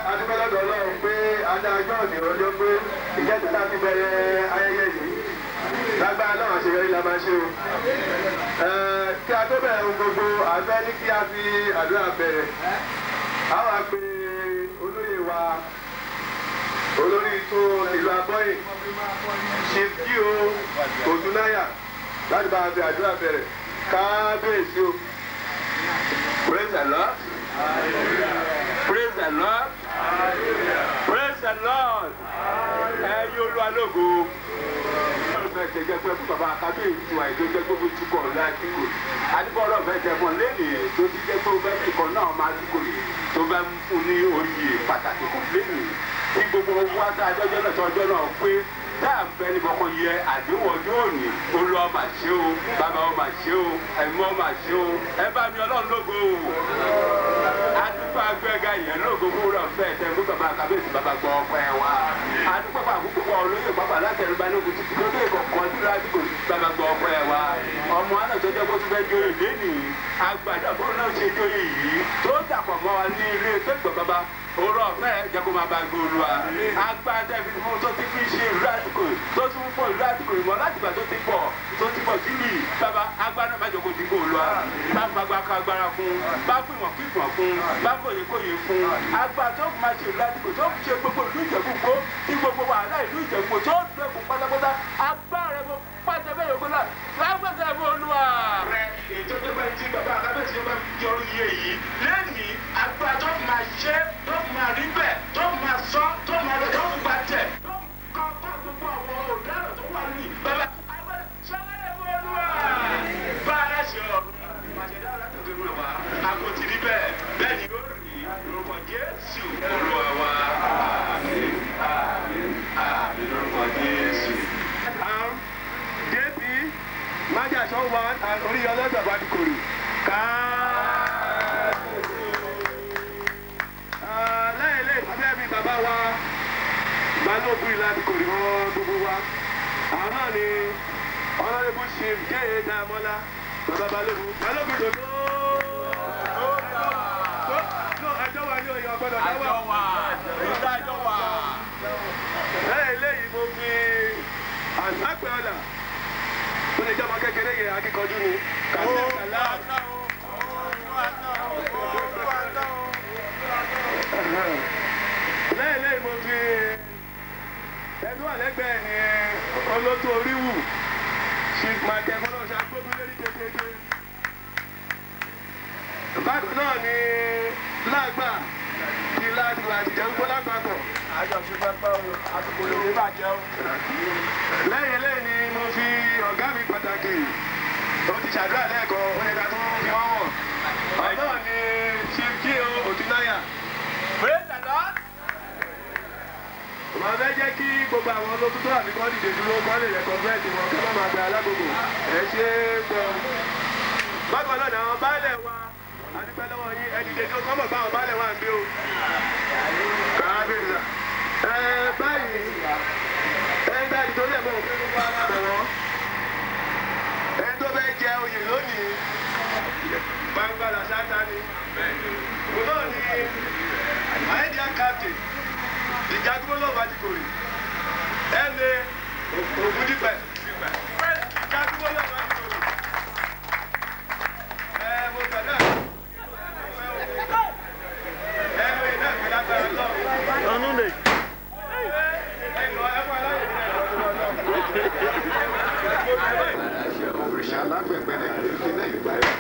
Adebola Ọlọ́run pé adájọ́ òní ọjọ́ pé ìjẹ́ta láti bẹ̀rẹ̀ ayẹyẹ yìí lágbára náà àṣeyọrí la máa ṣe o. Kí a tó bẹ̀rẹ̀ ohun gbogbo àfẹ́ ní kí a fi àdúrà bẹ̀rẹ̀. A wá pe olóyè wa Oloritun ìlú Aboyin Keegbo Otuniya láti bá a fi àdúrà bẹ̀rẹ̀ kábíyèsí o. Praise the Lord. Praise the Lord. Praise the Lord. Ẹ̀yin Olúwa lógo. Fẹ́ jẹ́ pé fún bàbá Akábíyèsí wa ètò jẹ́ gbogbo tí kò láti kò. Adébọ́lá fẹ́ jẹ́ fún lẹ́nìí tó ti jẹ́ pé ó bẹ́ kíkọ náà máa ti kò tó bẹ́ fún ní oyè pàtàkì kò lẹ́nìí. Tí gbogbo wa dá ọjọ́ náà tó ọjọ́ náà pé táà ń bẹ́ ní kọ́kọ́ yẹ àdéhùn ọjọ́ òní. Olúwa mà ṣe o, bàbá wa mà ṣe o, ẹ̀mí wa mà ṣe o, ẹ bá mi Ọlọ́run lógo o. Adúpẹ́ agbẹ́ga yẹn lógo fúnra ọ̀fẹ́ tẹ̀ fún bàbá Akábíyèsí bàbá gbọ́ ọpẹ́ wa. Adúpẹ́ pàkókò olóyè pápá láti ẹ̀rù balógun títí tó dé ìkọ̀kọ̀ ọdún lásìkò bàbá gbọ́ ọpẹ́ wa. Ọmọ àná tó jẹ́ kó tún fẹ́ jóyè lénìí. Àgbàdo fún náà ṣe jóyè yìí tó dàpọ̀ mọ́ wa ní ilé tó gbọ̀ bàbá. Oró ọ̀fẹ́ jẹ́ kó máa bá gbòòrò wa. Agbada ibi tó ti fi ṣe ìlú àtìkò tó tún pọ̀ ìlú àtìkò ìmọ̀ láti gbà tó ti pọ̀ sílì. Bàbá agbada má jẹ́ kó ti gbòòrò wa. Bá fagbá ká agbára fún, bá fún ìwọ̀n kí ìwọ̀n fún, bá fòye kóye fún. Agba tó máa ṣe ìlú àtìkò tó fi ṣe gbogbo ìlú Ìjẹ̀bú gbó tí gbogbo wàhálà ìlú Ìjẹ̀bú tó dẹ́kun pátápátá. Agbára mo pàṣẹ bẹ́ẹ̀ yòókù náà lágbàtà ẹ̀fọ́ Olúwa. Ètò ìjọba tí bàbá Akábíyèsí bá yọrù iye yìí lẹ́yìn agbára tó máa ṣe tó máa rí bẹ́ẹ̀ tó máa sọ tó máa lọ tó máa tẹ̀ tó kọ́ gbogbo àwọn ọ̀daràn tó wà ní bàbá agbára sọ́kẹ́ ẹ̀fọ́ Olúwa. Bá a lẹ́sẹ̀ ọ̀run màṣẹ̀dá látọ̀tọ̀ ìwé wa àkótí rí bẹ́ẹ̀ bẹ́ẹ̀ ni ó rí lórúkọ Jésù Olúwa wa. Àmín àmín àmín lórúkọ Jésù. JP Májàsọ́ wa orí ọlọ́dọ̀ bá ti kòrò ká. Lẹ́yìn ìfẹ́ mi bàbá wa Balógun láti kòrò wọn gbogbo wa. Àwọn náà ni ọlọ́dẹ̀bù ṣe jẹ́ Daramola bàbá Balógun. Balógun dòdò. Ẹjọ́ wa ní oyè ọgbọ́dọ̀ dáwà. Ẹjọ́ wa. Lẹ́yìn eléyìí mo fi àgbẹ̀ ọ̀la. Ó lè jẹ́ ọmọ kékeré yẹn akíkanjú ni. Kàṣẹ́ kàlá. Lẹ́yìn mo fi ẹnu àlẹ́gbẹ̀ẹ́ ni olótú Oriwu ṣì máa tẹ fọlọ́ ṣe agbógun lórí kékeré. Bákan náà ni Laagba ti láti wà Ijebu lápapọ̀. Àjọṣe pẹ́pẹ́ o, àsìkò lòdì bàjẹ́ o. Lẹ́yìn eléyìí ni mo fi ọ̀gá mi pàtàkì tó ti ṣàdúrà lẹ́ẹ̀kan ó yẹ ká tó fi wọ́n wọ̀. Ọ̀dọ́ ni kí o Otuniya. Praise the Lord. Màá fẹ́ jẹ́ kí gbogbo àwọn olókùn tó wà ní kọ́ọ̀dì dè dúró kọ́ lè rẹ̀kọ́ bẹ́ẹ̀ tí wọ́n kẹ́ bá máa gba alágbogbo. Ẹ ṣe é gbọ́. Bákan náà ni àwọn baálẹ̀ wa adúpẹ́ lọ́wọ́ yín ẹni dè dúró kọ́mọ̀ bá àwọn baálẹ̀ wa ń gbé o. Kábíyèsí. Báyìí gbá nítorí ẹ̀ mọ̀ bọ̀wọ́. Ẹni tó fẹ́ jẹ oyè lónìí gbangba làṣáta ni. Mo náà ni àyẹ̀díà captain Ìjàgúnmọ́lù Atikori ẹni Ògúndípẹ̀ Ìjàgúnmọ́lù Atikori mo tẹ̀lé ẹnu iná ìgbélágbára lọ́wọ́. Ọ̀nù lè. Òrìṣà alágbẹ̀gbẹ̀ ìpínlẹ̀ Ìgbàlẹ̀.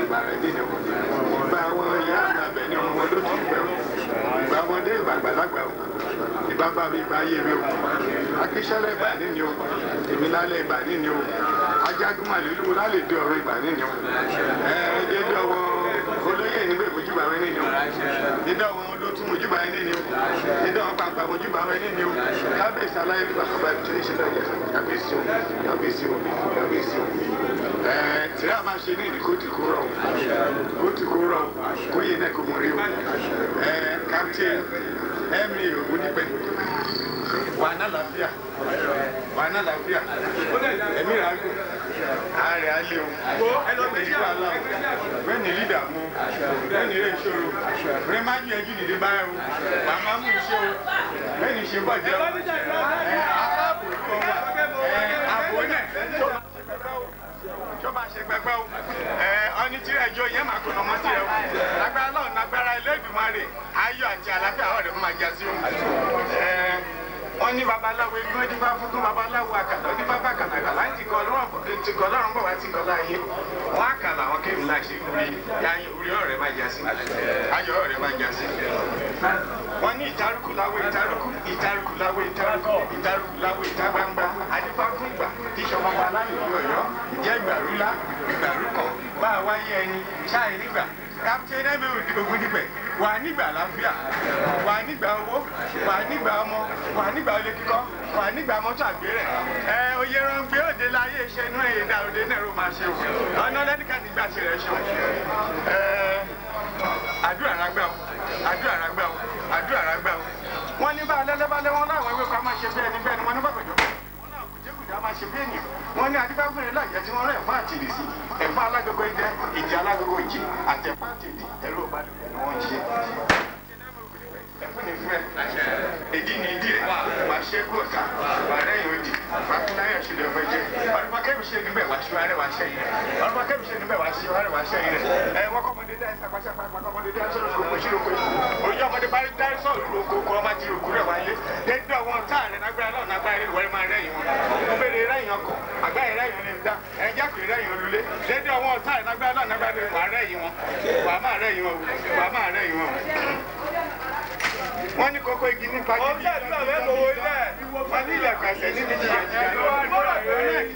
Ìgbà àwọn ìyá àgbẹ̀ ni ọmọ ló ti pẹ́ o. Ìgbà ọmọdé ìgbà àgbàlagbà o. Ìgbà bá mi ìgbà ayé mi o. Akíṣẹ́lẹ̀ ìgbà níní o. Èmi lálẹ́ ìgbà níní o. Ajagunmọ̀lú lálẹ́ dé ọ̀rọ̀ ìgbà níní o. Ẹ̀ẹ́dẹ́ dọ́wọ́ olóyè nígbà ìmójúbà rẹ níní o. Dídá wọn ló tún mójúbà rẹ níní o. Dídá wọn pàpà mójúbà rẹ níní o. Kábíyèsí aláyé nígbà tó bá ti ṣe lọ́yẹ̀. Kábíyèsí o. Kábíyèsí o. Kábíyèsí o. Tìrẹ a máa ṣe ní ìdí kóòtù kó rọ kó yé náà kó mọ rí o. Captain ẹ̀mí Ògúndípẹ̀ wà ná làáfíà ẹ̀mí rà gùn ààrẹ alẹ́ o ẹ̀yí wà láwù bẹ́ẹ̀ni lídà mú bẹ́ẹ̀ni rẹ̀ ṣòro rẹ̀ má yẹ ẹjú nìdí báyà o màmá mú iṣẹ́ o bẹ́ẹ̀ni ṣe bọ́jẹ́ o aláàbò kan wà àbò náà tó máa ṣe pẹpẹ o ọní tí ẹjọ́ yẹn máa kó ọmọ tí ẹ o lágbára náà lágbára Elédùmarè ayọ̀ àti àlàáfíà ọ̀rẹ́ fún máa jà sí o wọ́n ní babaláwo igbó dífá fún babaláwo àkàtà dífá fún àkàtàkà láyé ti kọ́ lọ́rùn bọ̀ wá ti kọ́ láyé wọ́n á kà láwọn kéwì láì ṣe orí ọ̀rẹ́ máa jà sí ayọ̀ ọ̀rẹ́ máa jà sí. wọ́n ní ìtárùkù láwé ìtárùkù ìtárùkù láwé ìtárùkù ìtárùkù láwé ìta gbangba adífáfúngbà tíṣọba wa láyò ọ̀yọ́ ìjẹ́ ìgbàrúlá ìgbàrúkọ̀ bá a wáyé ẹni ṣáà nígbà Captain Eme Ogundipe wà nígbà àlàáfíà wà nígbà owó wà nígbà ọmọ wà nígbà olè kíkọ́ wà nígbà mọ́tò àgbérẹ̀ oyè rángbé òde láyé iṣẹ́ inú ẹ̀yẹ òde náà ló máa ṣe o ọ̀nà lẹ́nìkà nígbà tí rẹ̀ ṣe o àdúrà rágbà o àdúrà rágbà o àdúrà rágbà o wọ́n ní bá alẹ́lẹ́bálẹ́ wọn láwọn ewé kan máa ṣe bẹ́ẹ̀ ni bẹ́ẹ̀ ni wọ́n ní bàbá ìjọba a máa ṣe bí ènìyàn wọn ní adébáfúnni láyé tí wọn rẹ ẹ̀fọ́ àtìrì sí ẹ̀fọ́ alágogo jẹ ìjì alágogo ìjì àtẹ̀fọ́ àtìrì ẹ̀rọ ìbálòpọ̀ ni wọ́n ń ṣe. ẹ̀fọ́ ni fún ẹ èdè ni ìdí rẹ̀ wàá ṣe kú ọ̀tá wàá rẹ̀yìn òdì wàá fún náírà ṣe lọ́fẹ́ jẹ ọ̀rùbá kẹ́mi ṣe níbẹ̀ wàá ṣe wàá rẹ̀ wàá ṣẹ́yìn rẹ̀ ọ̀rùbá kẹ́mi ṣe níbẹ̀ wàá ṣe wàá rẹ̀ wàá ṣẹ́yìn rẹ̀ wọ́n kọ́mọdé dá ẹ̀sà pàṣẹpà kọ́mọdé dá sọ̀rọ̀ kò kò ṣírò kò òye ọmọdé bá dá sọ̀rọ̀ kò kò ọmọ ti rò kúrẹ̀ wáyé dédé wọn táà rẹ̀ nágbára náà nágbára rẹ̀ wọ́n máa rẹ̀yìn wọn obìnrin rẹ̀yìn ọkọ̀ àgbáyé rẹ̀yìn ní ìdá ẹ̀jẹ̀ pé rẹ̀yìn olùlé dédé wọn táà rẹ̀ nágbára náà nágbára rẹ̀ wà rẹ̀yìn wọn wà máa rẹ̀yìn wọn wà máa rẹ̀yìn wọn. wọ́n ní kókó igi nípa níbi wọ́n ní ilẹ̀kùn ẹ̀sẹ̀ níbi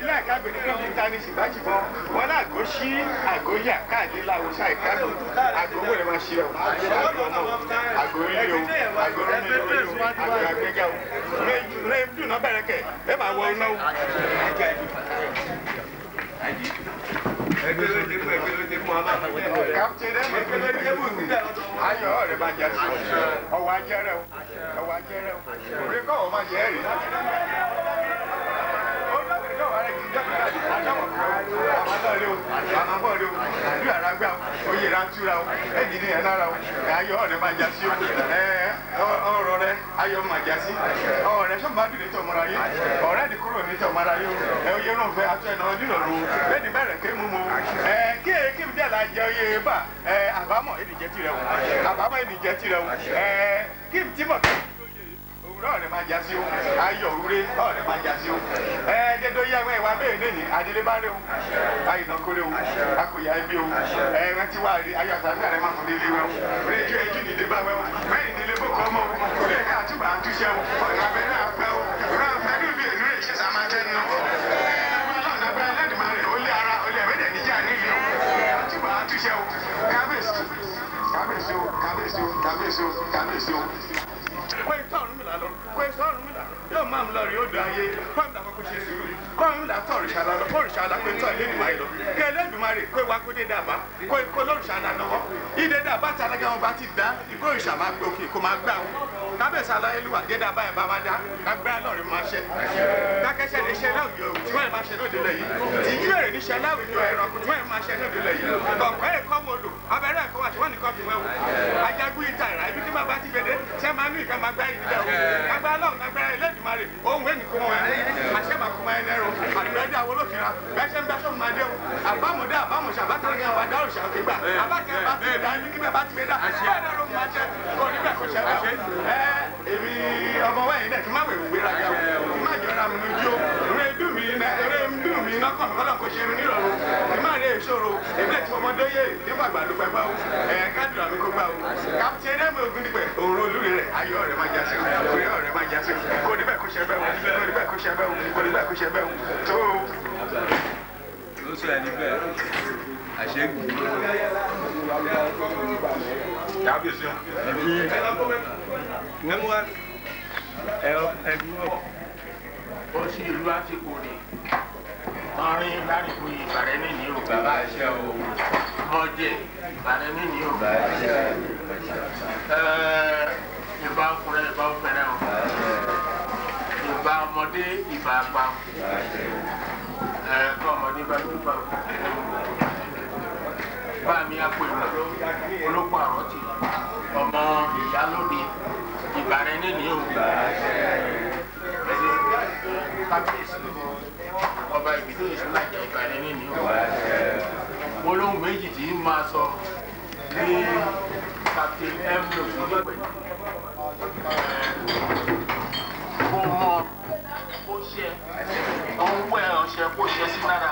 ilé ẹ̀kágbé nínú ìta ní ṣìbájìbọn wọn náà kó sí àgóyà káàdé láwùsá ìkágbó àgówó rẹ̀ máa ṣe ọ̀ àgó ilé o àgó ilé o àgó àgbéga o lè dùnà bẹ̀rẹ̀ kẹ̀ ẹ máa wọ iná o. Captain ayọ̀ ọ̀rẹ́ máa jẹ́ sí ọwọ́ ajẹ́rẹ́ o ọwọ́ ajẹ́rẹ́ o orí kọ́ ọ̀ máa jẹ́ rí. Àdúrà rágbà oyè rátúra o ẹ̀dì ní ẹ̀ lára o ayọ̀ ọ̀rẹ́ máa já sí o ọ̀rọ̀ rẹ ayọ̀ máa já sí ọ̀rẹ́ sọ́mbà dùn ní tọ̀mọ́ra yé ọ̀rẹ́ di kúrò ní tọ̀mọ́ra yé o oyè náà fẹ́ atọ́ ẹ̀nà ọdún lọ́rùn bẹ́ẹ̀ni bẹ̀rẹ̀ ké mú mu kí bí dẹ́la jẹ oyè bá àbámọ̀ èdè jẹ́ tirẹ̀ o àbámọ̀ èdè jẹ́ tirẹ̀ o kí tí bọ̀ ọ̀rẹ́ máa já sí o ayọ̀ òwúrẹ́ ọ̀rẹ́ máa já sí o dédé yẹ ẹ̀wọ̀n ìwà bẹ́ẹ̀ lẹ́yìn adélébárẹ́ o ayìnàkórè o akòyà ẹbí o ẹ̀rẹ́ tí wàá rí ayọ̀ àtàbí àrẹ máa fún délé wẹ́ o rédíò ẹjú nìdé bá wẹ́ o mẹ́rin délé bó kọ́ mọ́ o lè ká àtúbà àtúnṣe o ọ̀nà abẹ́rẹ́ àpẹ́ o ọ̀nà abẹ́rẹ́ ìlú èlú rẹ̀ ṣe sàmà tẹ́ nù ọ̀nà abẹ́rẹ́ lẹ́dìmárì ó lé ara ó lé ẹ̀mẹ́dẹ̀ níjà nílé o àtúbà àtúnṣe o kábíyèsí kábíyèsí o kábíyèsí o kábíyèsí o kábíyèsí o. Yóò máa ń lọ rí odò ayé kọ́ńdà kọ́kọ́ ṣe sùúrù kọ́ńdà tọ̀rìṣà lọ kọ́rìṣà lọ pé tọ́ Elédùmarè lọ kí Elédùmarè kó wá kó dé dàbá kó lórìṣà náà lọ́wọ́ ìdè dàbá tí alága wọn bá ti dá ìkó òrìṣà máa gbé òkè kó máa gbà wọn kábíyèsí aláyélúwà dé dàbá ẹ̀ bá máa dá kágbára lọ́ọ̀rẹ́ máa ṣẹ kákẹ́ṣẹ́ lè ṣe láwùjọ tí wọ́n máa ṣe lóde lẹ̀ yìí tí yíwèrè ní ṣe láwùjọ ẹ̀rọ tí wọ́n máa ṣe lóde lẹ̀ yìí kọ̀ọ̀kọ́ ẹ̀kọ́ mọ̀lò abẹ́rẹ́ ẹ̀kọ́ wà tí wọ́n ní kọ́ fi wẹ́wò ajagun ìta ìrà ibi tí máa bá ti gbèdé ṣé máa ní ìka máa gbá ìdílé o kágbára lọ́ọ̀ kágbára Elédùmarè ohun ẹni kó wọn àṣẹ máa kó máa ẹ lẹ́rọ àdúgbẹ́dẹ́ àwọn olókìra bẹ́sẹ̀ ń bẹ́sẹ̀ máa dé o àbámọ̀dé àbámọ̀ṣà bá tẹ̀lé àwọn àdá òrìṣà òkè gbà àbátẹ̀ bá ti dá ibi kíbẹ̀ bá ti gbé dá bẹ́ẹ̀ náà ló máa ṣe kó níbẹ̀ kó ṣe bẹ́ẹ̀ èmi ọmọ wẹ̀yìn náà kí má wẹ̀ gbéra ga o kí má jọra mi lójú o rẹ̀ dùn mí lọ́kàn kọ́lọ̀ kó ṣe mi nírọ̀rùn kí má rẹ̀ ìṣòro èmi lè ti ọmọdé yé nígbà gbàdú pẹ́ gbà o kádùrà mi kó gbà o Captain Eme Ogundipe òun olúre rẹ̀ ayọ̀ rẹ̀ máa já sí orí ọ̀rẹ́ máa já sí kó níbẹ̀ kó ṣe bẹ́ẹ̀ o kó níbẹ̀ kó ṣe bẹ́ẹ̀ o kó níbẹ̀ kó ṣe bẹ́ẹ̀ o tó o. Ó sọ ẹni bẹ́ẹ̀ àṣẹ́gun. Kábíyèsí o. Mẹ́mú wa ẹ̀dùn náà. Ó sì ìlú Atikori ọrin lárìkú ìbàrẹ̀ nìyí o. Bàbá àṣẹ o. Ọjẹ́ ìbàrẹ̀ nìyí o. Bàbá àṣẹ. Ìbá ọkùnrin ìbá ọ̀fẹ́rẹ́ o. Ìbá ọmọdé ìbá apá. Kọ́ ọmọdé bá dúpọ̀. Bá mi àpò ìmọ̀ olóko àrọ́tì ọmọ ìyálóde ìbàrẹ̀ nìyí o. Kábíyèsí ọba Ibitoye Solaja ìbàrẹ̀ nìyí o. Olóhùn méjì tí ń máa sọ ní Captain Eme Ogundipe kó mọ kó ṣe ọwọ́ ẹ̀ ọ̀ṣẹ́ kó ṣe sí náírà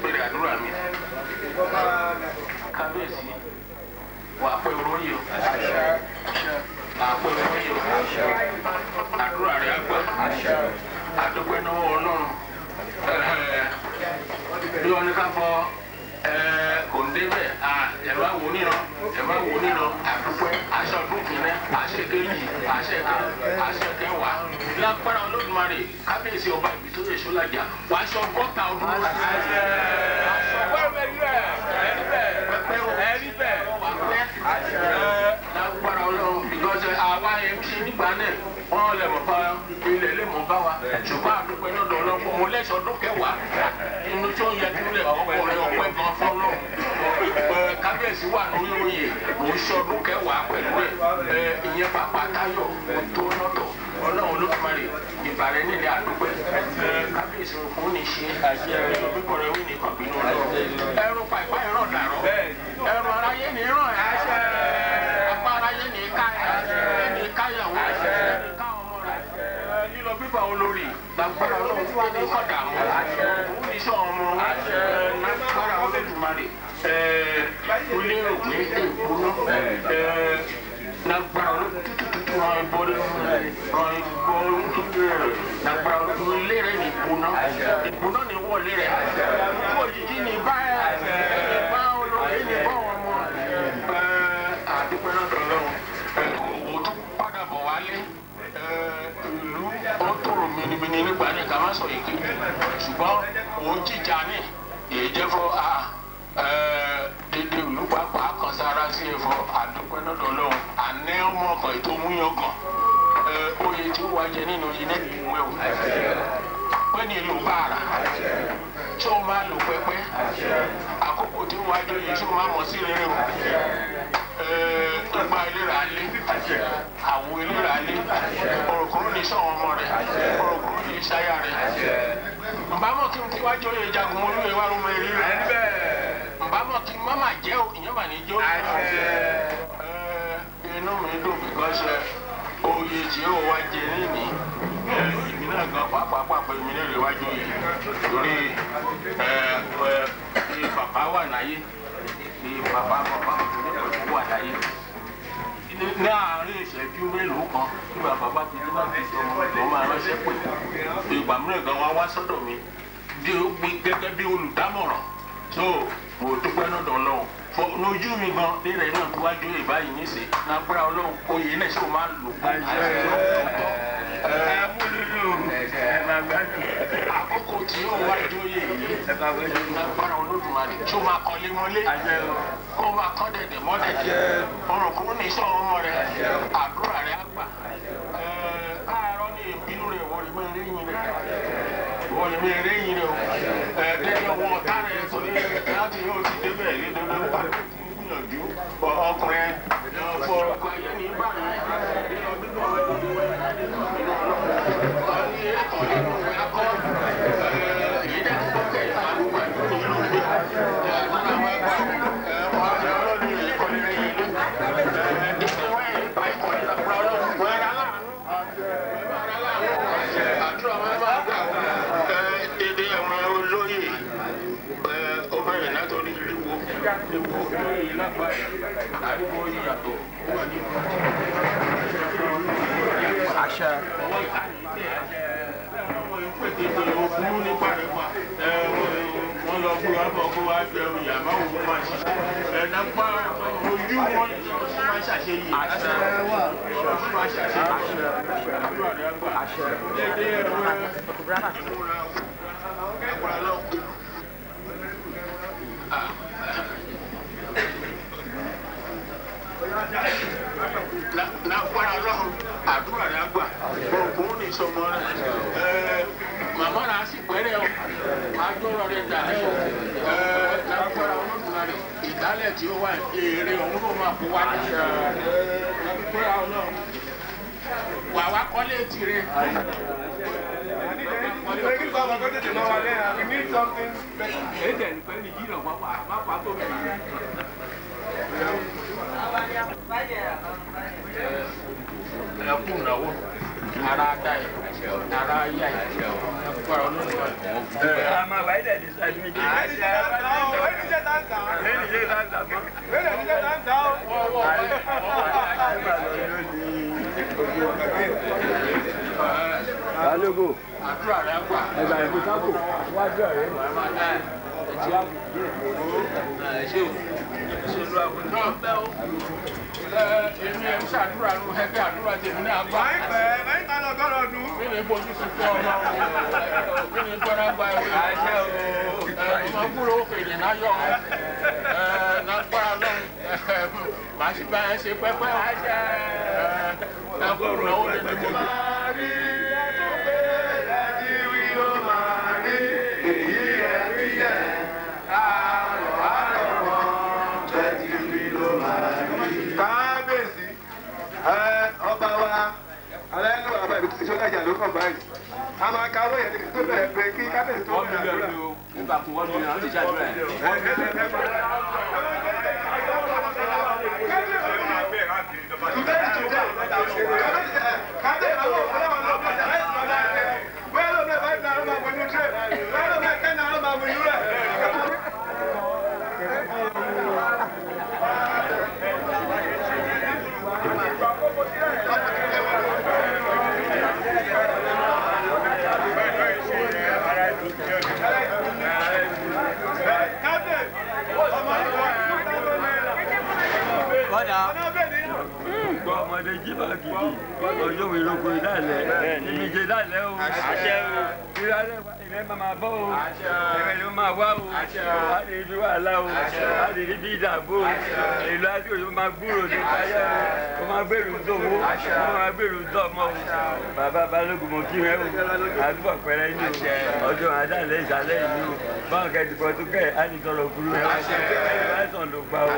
bẹ̀rẹ̀ àdúrà mi. Kábíyèsí wà á pẹ́ oróyè o. Àpẹ́ oróyè o. Àdúrà rẹ̀ á gbà. Àdúpẹ́ náà Ọlọ́run. Bí wọ́n ní ká fọ kò ń débẹ̀ ẹ bá wò níran àdúpẹ́ aṣọ ọdún kìíní àṣekèjì àṣekẹwàá lágbára Olódùmarè kábíyèsí ọba Ìbítóyè Solaja wàá aṣọ gọ́ta ọdún lágbára Ọlọ́run because àwa MC nígbà náà wọ́n lè mọ̀ bá ilẹ̀ lè mọ̀ bá wa ṣùgbọ́n àdúpẹ́ náà dọ̀ lọ́pọ̀ mo lẹ́sọ̀ ọdún kẹwàá inú tó yẹ kí lè ọkùnrin ọpẹ́ gan fọ́lọ́ kábíyèsí wà lórí oyè mo ń ṣọdún kẹwàá pẹ̀lú ẹ̀ ìyẹn pàpà táyọ̀ tó lọ́tọ̀ Ọlọ́run Olódùmarè ìbàrẹ̀ nílẹ̀ àdúpẹ́ kábíyèsí fún ní ṣe ẹ̀rọ bíbọ̀ rẹ̀ wí ní kọ̀bínú lọ ẹ̀rọ pàìpá ìrọ̀ dàrọ̀ ẹ̀rọ aráyé ní ràn apá aráyé ní káyàwó lílọ bíbá olórí lágbára Ọlọ́run tí wọ́n ní kọ̀dà mọ́ òun ní sọ ọmọ lágbára Olódùmarè olè ògbé ìgbóná lágbára Olódùmarè tútù wọn ìbọlẹ̀ wọn ìgbọ́ lágbára Olódùmarè ilé rẹ̀ ní ìgbóná ní wọlé rẹ̀ kó òjijì ní bá olórí ní bá wọn mọ́ àdúpẹ́ náà dọ̀lọ́run òtún padà bọ̀ wálé ìlú ó tòrò mìnìmìnì nígbà ní ká má sọ èké ṣùgbọ́n òun jíjà ní ìjẹ́fọ́ dédé ìlú pàápàá kan sára sí ẹ̀fọ́ àdúpẹ́ lọ́dọ̀ Ọlọ́run àná ọmọ ọkọ̀ ètò múyàn kan oyè tí ó wájẹ nínú ilé ìwé o pé ní ìlú bàrà tí ó máa lò pẹ́pẹ́ àkókò tí ó wájẹ yìí tí ó máa mọ̀ sí rere o ìgbà ìlera lé àwo ìlera lé òròkúrò ní sọ̀rọ̀ ọmọ rẹ̀ òròkúrò ní sáyà rẹ̀ nbámọ̀ kí n ti wájú oyè Jagunmolu ìwà ọmọ èrè rẹ̀ nbámọ̀ kí n má má jẹ́ ìyẹn mà ní jó inú mi dùn because oyè tí ó wá jẹ nínú ìbí náà gan pàápàá pé mi lè wájú yìí torí bàbá wà láyé bàbá wà láyé ní àárín ìṣẹ́jú mélòó kan tí bàbá bá ti dé láti sọ ọmọ tó máa ránṣẹ́ pé ìgbà mìíràn gan wá sọ́dọ̀ mi gẹ́gẹ́ bí olùdámọ̀ràn tó mo dúpẹ́ lọ́dọ̀ Ọlọ́run lójú mi gan nílẹ̀ náà tó wájú ìbáyìí níṣe lágbára Ọlọ́run oyè náà ṣé o máa lò pé àkókò tí yóò wájú oyè yìí lágbára Olódùmarè ṣé o máa kọ́lé mọ́lé kó o máa kọ́ dẹ̀dẹ̀ mọ́ dẹ̀dẹ̀ ọ̀rọ̀ kúrò ní sọ̀rọ̀ ọmọ rẹ̀ àdúrà rẹ̀ àgbà káàárọ̀ ní ìbínú rẹ̀ wọ́n rí mọ́ eré yín rẹ̀ o ẹ̀ẹ́dẹ́gbẹ́ wọn ọ̀tá rẹ̀ sọ ní láti yóò ti débẹ̀ ní dandan pàtó gbìyànjú ọkùnrin fọ ọkọ ayé ní báyìí ní ọdún tó wọ́n ti wọ́n ní ẹ̀kọ́ nínú akọ́ èyí dẹ́ tó kẹ́ àlùkò ìlú gbé àgbàdo àwọn ẹgbẹ́ ọ̀rọ̀ ọlọ́ọ̀ni ìkọ́ni rẹ̀ yìí ìdíje wọ́n yẹn pa ìkọ́ni lọ́pọ̀ ọlọ́ọ̀ni wọ́n yẹn aláàánú àdúrà wọn máa gbà dédé àwọn olóyè obìnrin látọ̀rí Liwo olóyè Laagba àdúgbò ìyàtọ̀ wà ní àṣà ọwọ́ ìkànnì òkú nípa rẹ̀ wà wọ́n lọ fún wa bọ̀ kó wá fẹ́ ìyàmá òun máa ṣiṣẹ́ ẹ̀dàgbà ojú wọn máa ṣàṣeyè àṣẹ wà máa ṣàṣeyè àdúrà rẹ̀ gbà dédé ẹ̀rọ ìmúra ẹ̀gbọ́n lọ. Lágbára Ọlọ́run àdúrà rẹ̀ gbà òkun ní sọmọ rẹ̀ màmá rẹ̀ á sì pẹ́rẹ́ o àjọrọ̀ rẹ̀ dà lágbára Olódùmarè ìdálẹ̀ tí ó wà èrè òun ló máa kó wá ní lágbára Ọlọ́run wà wá kọ́lé tirẹ̀. Ẹkún ìnáwó ara dá ẹ ara yá ìṣẹ́ ọ̀pọ̀ ọlọ́run. àmọ́ àbáyé dẹ̀ ní sáà ní Balogun. Àdúrà rẹ̀ gbà. Ẹgbà ìbò sábò wájú ọ̀rẹ́. Ṣé o? Ṣé olú àbò náà bẹ́ o? Èmi ẹ̀ ń ṣàdúrà nù ẹgbẹ́ àdúrà tèmi náà gbà. Báyìí máa lọ gọ́rọ̀ ọdún. Mí ni bojú sí fún ọmọ o. Mí ni gbọ́dọ̀ gba ìwé. Àṣẹ o. Ọmọ kúrò òkèlè náà yọ. Lágbára náà. Màá sì bá ẹ ṣe pẹ́pẹ́. Àṣẹ. Ẹ̀kọ́ náà ó lè ní gbogbo. Kábíyèsí ọba wa aláìlú bàbá ìlú tí Solaja ló kàn báyìí a máa ka owó yẹn ní tó bẹ̀rẹ̀ pé kí kábíyèsí tó ń bẹ̀rẹ̀ àdúrà. Nígbà tó wọ́n ní àwọn ti ṣàdúrà ẹ̀. Ọmọdé jí bá gidi ọjọ́ ìrókò ìdálẹ̀ ìmìjẹ ìdálẹ̀ o àṣẹ o ìrẹ́ máa bọ́ o ẹ̀rẹ́ ló máa wá o láti ibi wàhálà o láti ibi ìdàgbò ìlú àti òyìnbó máa gbúrò ní káyọ̀ o máa gbèrú dòwó o máa gbèrú dọ́mọ o bàbá Balógun mo kí rẹ o àdúgbò pẹ̀rẹ́ ní o ọjọ́ àdálẹ̀ ìsàlẹ̀ ìlú báwọn kẹ́ẹ̀dùkọ́ tó kẹ́ ẹ̀ á ní tọrọ òkúrú rẹ láìsàn ló gbà o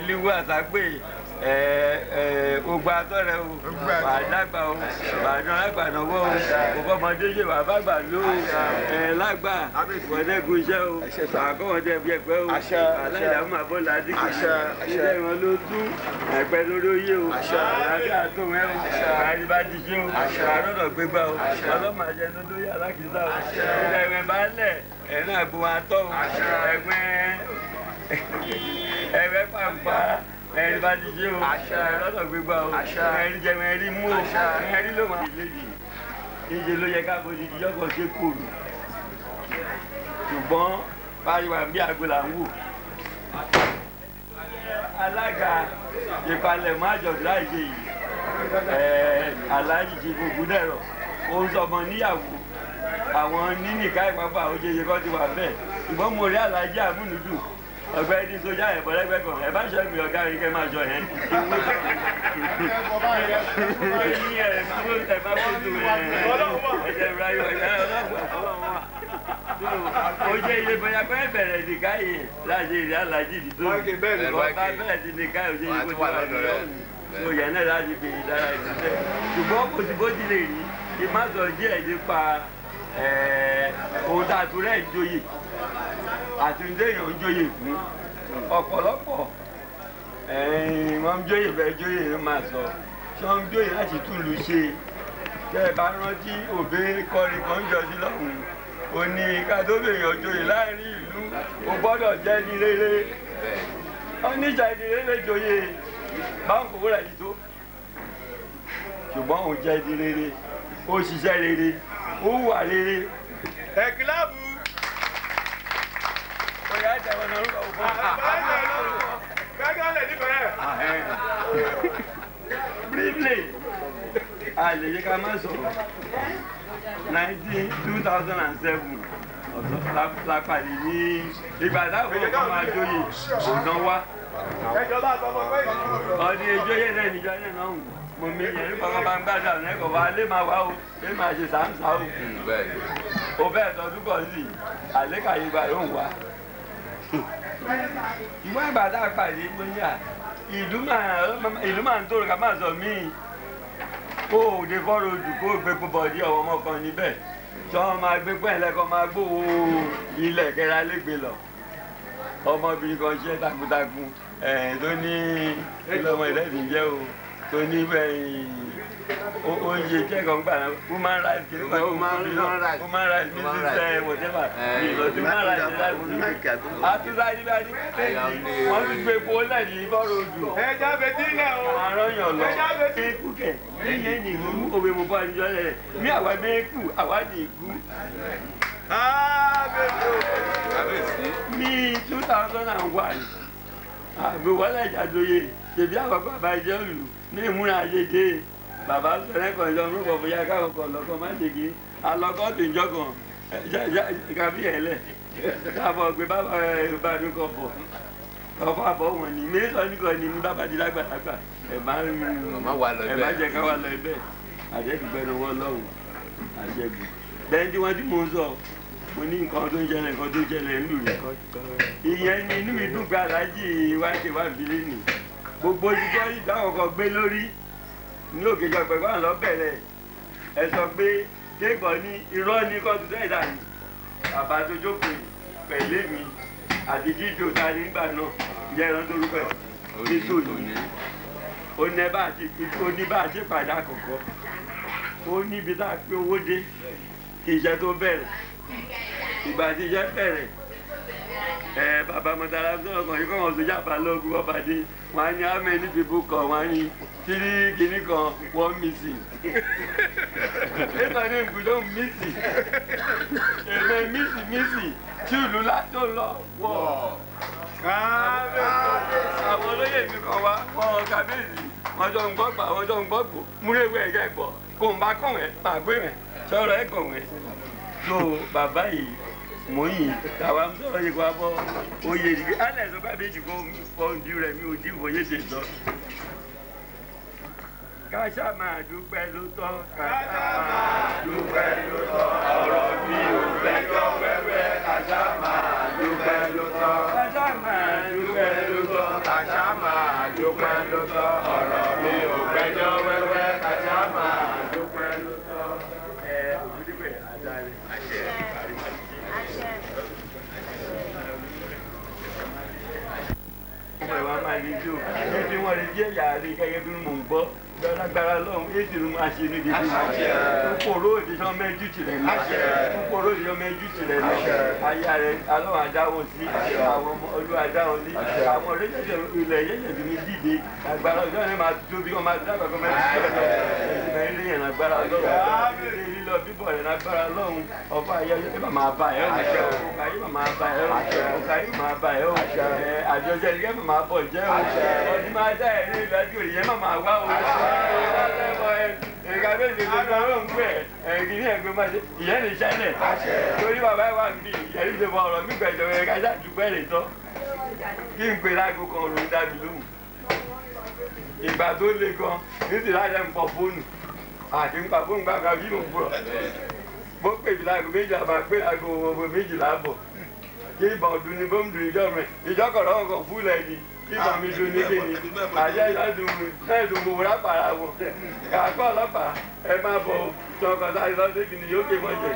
Liwo àtàgbè gbogbo atọ́rẹ o bàdàgbà o bàdàn lágbà náwó o gbogbo ọmọdé ṣe bàbá gbà ló lágbà wọ́dẹ́gun iṣẹ́ o àkọ́wọ́dẹ́ bí ẹgbẹ́ o aláìdáhùn àbọ̀là dìgbò ilé wọn ló tú ẹ̀pẹ́ lórí oyé o àlàáfíà àtòun ẹ̀ o àríbá ti ṣe o àrọ́dọ̀ gbégbá o ọlọ́mọ àjẹ tó lórí alákìísà o ilé ìwẹ̀ bá lẹ̀ ẹ̀ náà bu atọ́ o ẹgbẹ́ pàmpá ẹ̀rí bá ti ṣe o lọ́dọ̀ gbégbá o ẹ̀rí jẹun ẹ̀rí mú o ẹ̀rí ló máa léjì níṣẹ́ ló yẹ káàbọ̀ ti yọkọ̀ ṣe kòrò ṣùgbọ́n pariwo àbí àgbo là ń wò. alága ìpalẹ̀mọ́ àjọ̀dún láìṣe yìí aláàjì ti gbogbo dẹ̀rọ̀ òun sọmọ níyàwó àwọn nínìká ìpapà ó ṣe ṣe kọ́ ti wà bẹ́ẹ̀ ṣùgbọ́n mo rí aláàjì àmúnudù ọgbẹ́ ní sójà ẹ̀bọ̀ lẹ́gbẹ́ kan ẹ̀ bá ṣe mi ọ̀gá rí kẹ́ máa jọ yẹn. ó jẹ́ ilé bóyá pé bẹ̀rẹ̀ nìkan yìí láti ìrìn àlàjì tó ọba bẹ̀rẹ̀ sí nìkan yìí ó jẹ́ ìbò tí wà lọ́rọ̀ ó yẹn náà láti fi ìdára ìdílé ṣùgbọ́n kò sí bó ti lè rí ìmásọ̀ díẹ̀ nípa ohun tá a tún rẹ̀ ń joyè àti ń déyàn ń joyè fún ọ̀pọ̀lọpọ̀ wọ́n ń joyè fẹ́ joyè ló máa sọ ṣé wọ́n ń joyè láti túlù ṣe tẹ́ ẹ bá rántí òbí kọrin kan jọ sí lọ́hùn ó ní ká tó bèèyàn joyè láàrin ìlú ó gbọ́dọ̀ jẹ́ ní rere wọ́n níjà ní rere joyè báńkò rẹ̀ yìí tó ṣùgbọ́n òun jẹ́ ní rere ó ṣiṣẹ́ rere ó wà rere ẹ̀kíláàbù. Oya jẹ́ wọn lórúkọ òfò. Gbẹ́gbẹ́ lè ní bẹ̀rẹ̀. Briefly, a lè yẹ ká má sọ̀rọ̀ 2007 lápàdé ní ìgbà táwọn ọkọ̀ máa jóyè ọ̀dán wá. Ọdún ìjóyè náà níjọ́ náà náà mo mi yẹn nípa wọn bá ń gbàdá ọ̀nẹ́kọ̀ọ́ wa lè máa wá o lè máa ṣe sàmsà o. O bẹ́ẹ̀ tọdún kan sí àlékàyè ìgbà yóò wá. Ìwọ́n ìgbà tá a pàdé gbóyà ìlú máa ń tó ká máa sọ míì kó o dé fọ́rọ̀ ojú kó o gbé bọ̀dí ọ̀wọ́ ọmọ kan níbẹ̀ tí wọ́n máa gbé pẹ́ lẹ́kọ̀ọ́ máa gbówó ilẹ̀ kẹra lẹ́gbẹ̀ẹ́ lọ ọmọbìnrin kan ṣe takuntakun tó ní ilé ọmọ ìlẹ́sìn jẹ́ o tó ní oúnjẹ jẹ́ kan gbà human rights kìí kan human rights ní sísẹ́ whatever ìlọsí human rights láti àtúntà níbi àti wọ́n ti gbé epo lẹ́yìn ìbọ̀rọ̀ ojú ẹja bẹ̀tí ilẹ̀ o àrọ́yàn lọ kéékù kẹ̀ níyẹn ní ìlú òwe mo bọ́ àdìjọ́ rẹ̀ ní àwa méékù àwa ní ìkú. ní 2001 àgbéwọlé ìjàdóye ṣèbí àwọn bàbá ìjẹ́ òlù ní ìmúra àyèdè bàbá sọ̀rọ̀ kan ìjọ orúkọ bóyá káwọn kan lọ́kọ́ má dègé alọ́kọ́ tó ń jọ́kàn kàbí ẹ̀lẹ̀ káàbọ̀ pé bàbá ìbàdàn kan bọ̀ ọkọ̀ àbọ̀ wọn ni mẹ́sàn-án nìkan ni ní bàbá di lágbàlagbà ẹ̀ má jẹ́ ká wà lọ ibẹ̀ àjẹ́dùgbẹ́nu wọn lọ́hùn àṣẹgùn lẹ́yìn tí wọ́n ti mú un sọ mo ní nǹkan tó ń ṣẹlẹ̀ ńlù rẹ̀ ìyẹn ni inú mi dùn pé aláàjì wáṣẹ wà bílẹ̀ nì gbogbo ojúkọ́ ìdáwọ̀ kan gbé lórí ní òkèjọ pẹ̀lú àwọn lọ́bẹ̀rẹ̀ ẹ sọ pé Keegbo ní irọ́ ní kọ́tù sẹ́ẹ̀dá ni bàbá tó jókòó pẹ̀lú mi àti jíjò ta nígbà náà jẹ́ ẹran tó rúbẹ̀ nítorí ó ní bá a ṣe pàdé àkọ́kọ́ ó níbi tá a pé owó dé kí iṣẹ́ tó bẹ̀rẹ̀ ìgbà tí iṣẹ́ bẹ̀rẹ̀ bàbá mọ̀tàlá sọ̀rọ̀ kan yìí kọ́ wọn sójà Balogun ọba dé wọn á ní how many people kan wọn á ní 3 kìíní kan 1 missing nígbà ní ìgbìdó missing èmi missing tí ìlú látó lọ wọ̀ àwọn olóyè mi kan wá wọn kábíyèsí wọn jọ ń gbọ́gbà wọn jọ ń gbọ́gbò múrèwé ẹ̀gẹ́ gbọ́ kó n bá kọ̀wé máa gbé rẹ̀ sọ̀rọ̀ ẹ̀ kọ̀wé so bàbá yìí mòyìn tàwa ń sọ̀rọ̀ yìí kó a bọ́ oyè ìdíje alẹ́ sọ pé àbíjì kó oúnjẹ rẹ̀ mi ò dín ìwòye ṣe sọ. káṣá máa dúpẹ́ ló tọ́ káṣá máa dúpẹ́ ló tọ́ ọ̀rọ̀ mi ò fẹ́jọ́ wẹ́wẹ́ káṣá máa dúpẹ́ ló tọ́ káṣá máa dúpẹ́ ló tọ́ káṣá máa dúpẹ́ ló tọ́ ọ̀rọ̀ mi ò fẹ́jọ́ wẹ́wẹ́ káṣá máa dúpẹ́ ló tọ́. Ògúndípẹ̀ Adarí. ọmọ ìwà máa ní jù níbi wọn lè jẹ́ ìyá rí gẹ́gẹ́ bí mò ń gbọ́ lágbára lọ́hùn èsì ló máa ṣe níbi tí kúkúrò òdìṣọ́ mẹ́jú tìrẹ̀ ní kúkúrò òdìṣọ́ mẹ́jú tìrẹ̀ ní aya rẹ̀ alọ́wọ́ adáwọn sí àwọn ọmọ olú adáwọn sí àwọn orílẹ̀-èdè ilẹ̀ yẹ́yẹ̀ tó ní dìde agbára ọjọ́ ní máa tóbi wọn máa dábàá kọ́ mẹ́rin yẹn lágbára lọ́hùn lílọ bíbọ̀ rẹ̀ lágbára lọ́hùn ọba ayẹyẹ máa bá ẹ̀ ọ̀kà yìí máa bá ẹ̀ ọ̀kà yìí máa bá ẹ̀ àjọṣe ìgbẹ́ máa bọ̀ jẹ́ ọdún máa dá ẹ̀rí ìdájú ìyẹn máa wá ẹ̀ka méje tó lọ ló ń pẹ̀ ẹ̀kí ní ẹ̀gbẹ́ máa ṣe ìyẹn lè ṣẹlẹ̀ torí bàbá wa ń bí ìyẹn lè bọ̀ ọ̀rọ̀ mí gbẹ̀jọ ẹ̀ka ṣàdúpẹ́ lè tọ́ kí n pè lágbo kan ló ń dábì lóhùn ìgbà tó le gan nítorí láti ń pọ̀ fóònù àti ń pa fóònù gbàgbà bí mo bọ̀ bó pè mí lágbo méjì àbá pé lágbo méjìlá bọ̀ kí ìbọn dùn ní bóńdù ìjọkọ̀rọ̀ ọkọ̀ fúlẹ̀ ni ìbọn mi dùn ní kíni àjẹ́ ìdádùn gbogbo lápàrà wọn kàkọ́ ọlọ́pàá ẹ máa bọ̀ tọkọtà ìlọsíbi ni yóò ké mọ́jẹ̀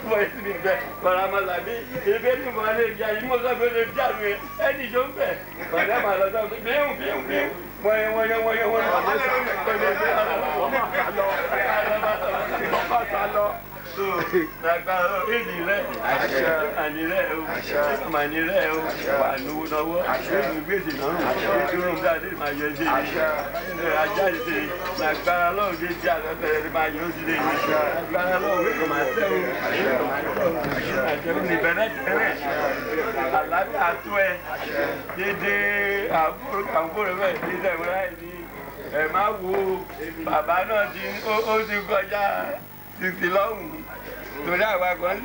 fún ẹsìn mi bẹ́ẹ̀ kọ́ra máa làbí ebi ní nǹkan lè jà yìí mo sọ pé ó lè jà mí ẹni ìjọ ń bẹ̀ bàtà máa lọ sọ pé bíhùn wọ́n lọ. Lágbára èdè rẹ̀, àní rẹ̀ o, àmàní rẹ̀ o, wà lówó lọ́wọ́, èdè gbèsè lọ́rùn, èdè rún dáadé máa yọ sí i. Ajá ìṣe lágbára lọ́rùn dé tí àgbẹ̀fẹ̀ máa yọ sí i. Lágbára lọ́rùn wípé máa tẹ́ o, àjẹmí ní bẹ̀rẹ̀ tẹ́rẹ̀, àlàáfíà tó ẹ, dédé àbúrò bẹ́ẹ̀ ní ìṣẹ̀wé láì ní ẹ̀ máa wo bàbá náà ó ti kọjá. 60 lọ́hùn torí àwa kan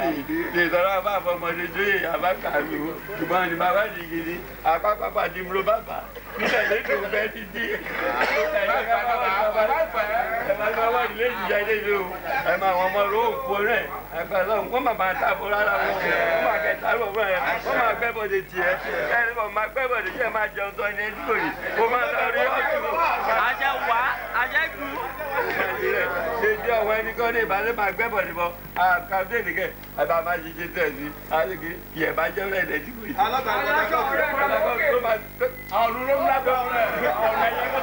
lè tọrọ àbá àfọmọdé jóyè àbákàlù ṣùgbọ́n ní bàbá di gidi àpapàpà di múlò bàbá nígbà lẹ́tọ̀ fẹ́ ti dí ẹ̀ma ilé ìjìyà ilé ìlú ẹ̀ máa wọn ọmọ rò òkú rẹ̀ ẹ̀gbẹ́ lọ́hùn wọ́n máa tààbò rárá wọn wọ́n máa kẹta lọ fún ẹ̀ wọ́n máa gbẹ́bọ̀dé tiẹ̀ ẹ̀ wọ́n máa gbẹ́bọ̀dé tiẹ̀ máa jẹun tọ́ ní ẹni lórí wọ́n máa lọ rí ọ̀tún. ajẹ́ wá ajẹ́ kú. ṣèjì ọ̀wọ́ ẹni kan ní ìbálẹ̀ máa gbẹ́bọ̀dé bọ́ àkàndé nìkẹ́ àbá máa ṣiṣẹ́ tẹ̀sí àlejò yẹ̀ bá jẹ́ rẹ̀ ẹ̀dẹ̀ dìbò yìí. ọ̀run ló ń lábẹ́ ọ̀rẹ́ ọ̀rẹ́ yẹn kọ́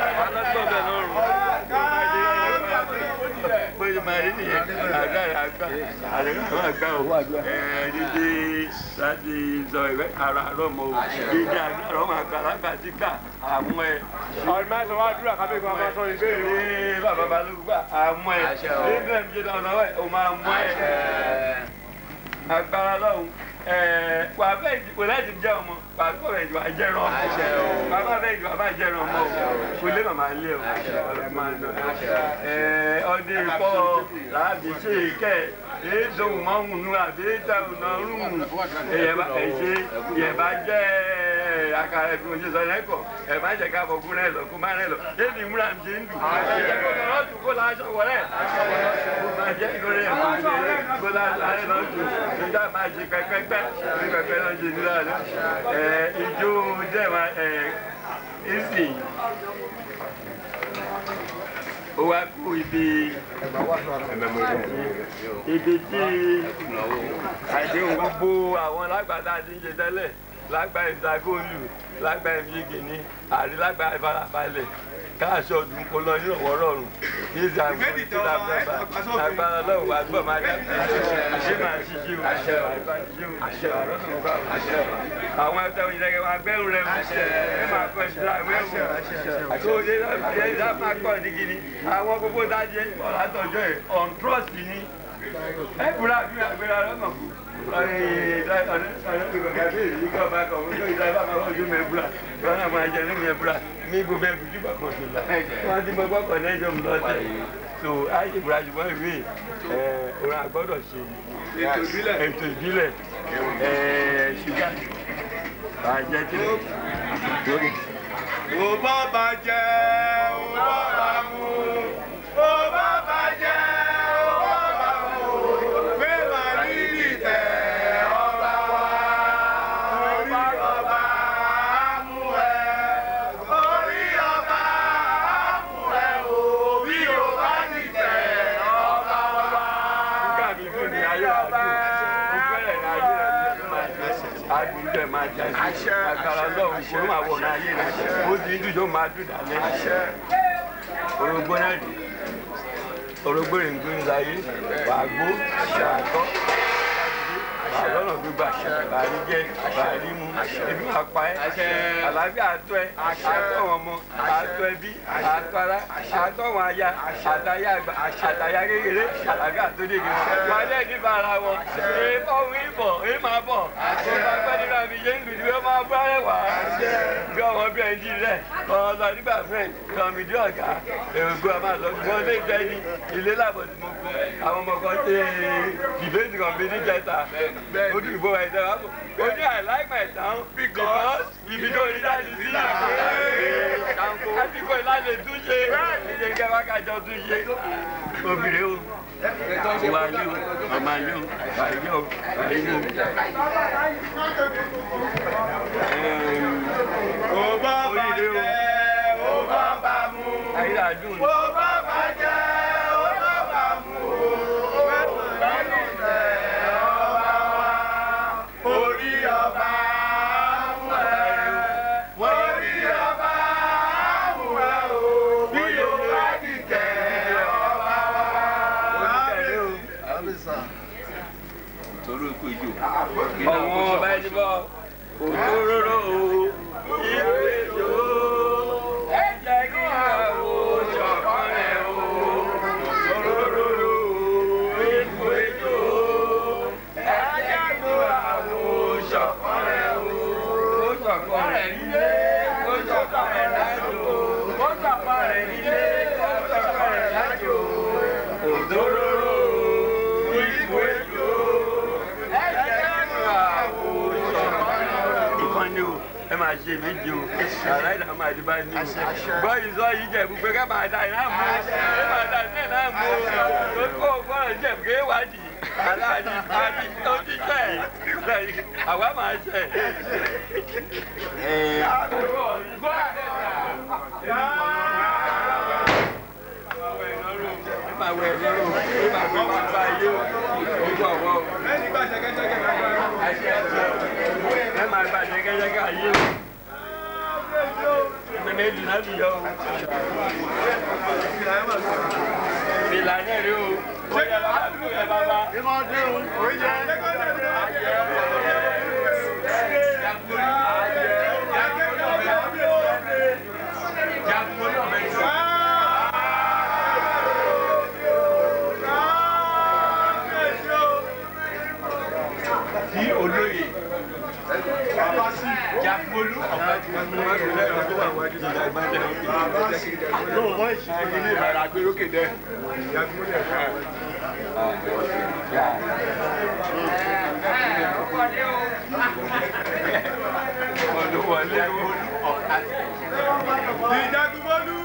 máa rí nìyẹn àgbà àgbà owó dídé láti sọ ìwé ara rọmọ dídé àgbà rọmọ àgbàlagbà tí ká àwọn ẹ. ọ̀rẹ́ máa sọ wá dúrà kábíyè kan máa sọ ìbéèrè. ní bàbá balógun bá àwọn ẹ ní bẹ́ẹ̀ mi jẹ́ lọ́nà ẹ̀ o máa mú ẹ agbára lọ́hùn. Wà á bẹ́ẹ̀ kò láti jẹ́ ọmọ wà á bẹ́ẹ̀ jù wà á jẹ́ rán ọmọ bàbá bẹ́ẹ̀ jù wà á jẹ́ rán ọmọ kò lè màmá lé o ọ̀rẹ́ máa ń lọ. Ọdẹ ìpọ́ làbí ṣe ìkẹ́ èso mọ́mùnú àbí ìtàwọn náà rúùn ìyẹ̀bá jẹ́ àkàrà ẹ̀fọn ṣe sọ yẹn kọ̀ ẹ̀ má jẹ́ ká fọkún rẹ̀ lọ kó má rẹ̀ lọ débi ìmúra mi ṣe ń dùn ẹ̀jẹ̀ kọ́kọ́ lọ́tún kó láṣọ wọlé má jẹ́ ìkórè ẹ̀fọn ṣe kó láṣọ lọ́tún nígbà má ṣe pẹ́pẹ́pẹ́ ní pẹ́pẹ́ náà ṣe nílá rẹ̀ ìjó jẹ́ wa ìsìn ó wá kú ibi tí àdéhùn gbogbo àwọn lágbàdá ti ń ṣe tẹ́lẹ̀ Laagba ìdagóòlù Laagba ìfigìní àrí Laagba ìfarabalẹ̀ káàṣọ ọdún kó lọ nírọ̀wọ́ rọrùn ní ìzàmù ìtura bẹ́ẹ̀ agbára lọ́wọ́ wa gbọ́ máa dá ṣe máa ṣíṣe o àwọn ẹgbẹ́ òyìnbó wa gbẹ́rù rẹ̀ ẹ máa kọ́ ìṣúra wẹ́wù tó ṣe ìdá máa kọ́ ìdígini àwọn gbogbo dájú ọ̀làtọ̀jọ́ ẹ̀ on trust ni ẹ kúrò àbí àgbéra lọ́nà kù. So ayé ìbúrajùmọ́ ìwé òun àgbọ́dọ̀ ṣe ètò ìbílẹ̀ ṣúgà bàjẹ́ tí ó bá bàjẹ́ ó bá bà mú ó bá bàjẹ́. Agbára lọ́wọ́ kò máa wọ̀ náà yé rẹ̀ ó di dùn yóò máa dùn dálẹ́. Orógbó náà dì orógbó rẹ̀ ń gbé ní láyé wàgbó ṣàtọ́ àlọ́nà gbígbà bàrí jẹ́ bàrí mu ebi máa pa ẹ́ àlàáfíà àtọ́ ẹ àtọ́ wọn mọ àtọ́ ẹbí àtọ́ ara àtọ́ wọn aya àtàyà àgbà àtàyà kékeré àlàáfíà tó dé gẹ́gẹ́ wọn á dẹ́ nípa ara wọn èèmọ̀ wí bọ̀ èèmọ̀ bọ̀ kò bá pẹ́ nínú àmì yẹn lù ní wọ́n máa bá ẹ̀ wá bí ọmọ bí ẹni rẹ̀ ọ̀nà nígbà fẹ́ kọ́mídé ọ̀gá èrògbò a máa lọ gbọ́n lé jẹ́ ní ilé lábọ̀ tí mo kọ́ àwọn ọmọ kan ṣe dìbéètì kan bí níjẹta ó dùn ìbò ẹ̀ dára bò ó ní I like my town because Ibitoye láti sí àtìkọ́ ìlànà túnṣe ìṣe ń kẹwàá kájọ túnṣe obìnrin o ìwà ni o ọmọ ni o àìyí o àìyí o. Ó bá bàjẹ́ ó bá bà mú ó bá bàjẹ́ ó bá bà mú orí ọba mú ẹ orí ọba mú ẹ o bí o bá dìtẹ̀ ọba wa. Torí ikú ijó. Ọ̀wọ́n ọba ẹni bọ́ òtóróró o ìwé ìjó ẹ jẹ́ kí àwọn ṣọ̀kan rẹ̀ o òtóróró o ìwé ìjó ẹ jẹ́ kí àwọn ṣọ̀kan rẹ̀ o ó ṣọ̀kan rẹ̀ nílé ó ṣọ̀kan rẹ̀ lájò ó ṣọ̀kan rẹ̀ nílé ó ṣọ̀kan rẹ̀ lájò òtóróró o ìwé ìjó ẹ jẹ́ kí àwọn ṣọ̀kan rẹ̀ o. Ìkànnì o ẹ máa ṣe méjì o àrà ìdá máa di bá ní o gbọ́ ìsọ yìí Ìjẹ̀bú pé ká máa da iná mú ẹ máa da iná náà mú o kó o gbọ́dọ̀ Ìjẹ̀bú pé wádìí aláàdì àti òjíṣẹ́ àwa máa ṣe. Máa wẹ̀ lọ́rùn máa wẹ̀ máa gba ayé o nígbà ọ̀wọ́ o. Ẹ máa gba jẹ́gẹ́jẹ́gẹ́ ayé o. Mẹ́mẹ́ dùn náà bì yọ o. Ìlànà rẹ o. JAGUNMOLU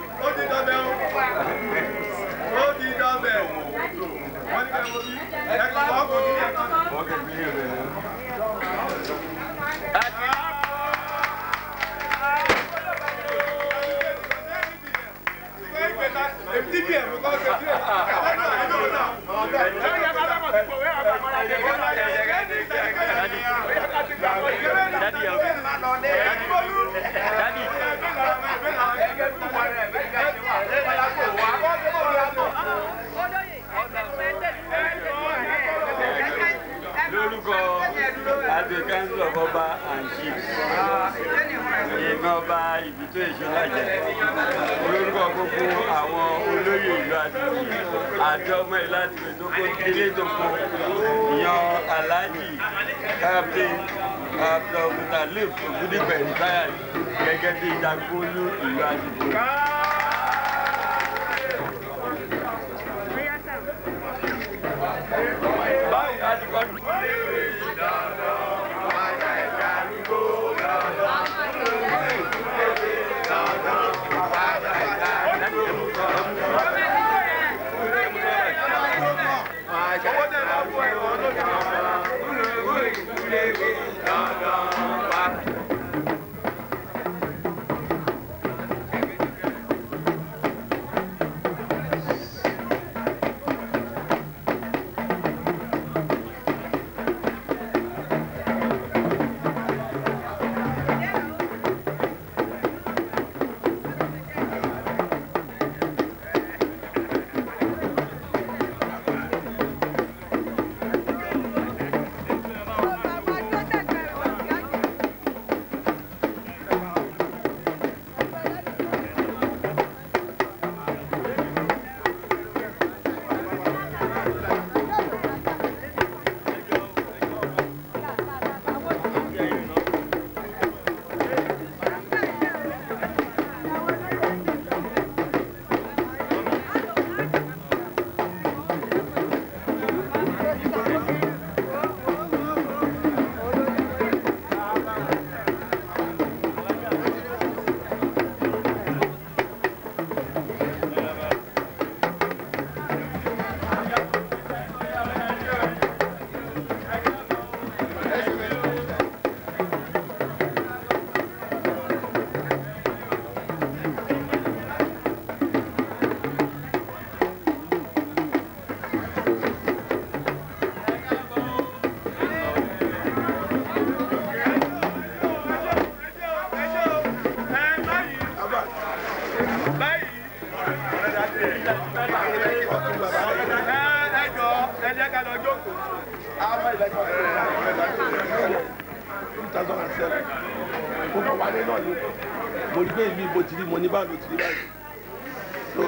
the Council of Oba and Chiefs. Ọba Ibitoye Solaja. Olórúkọ gbogbo àwọn olóyè ìlú àti ọmọ ìlú àti ìdókò ilé ìdókò yan Alhaji Captain Abdulmutalib Ogundipe retired gẹ́gẹ́ bí JAGUNMOLU ìlú Àdìgbò. Báyìí Atikori.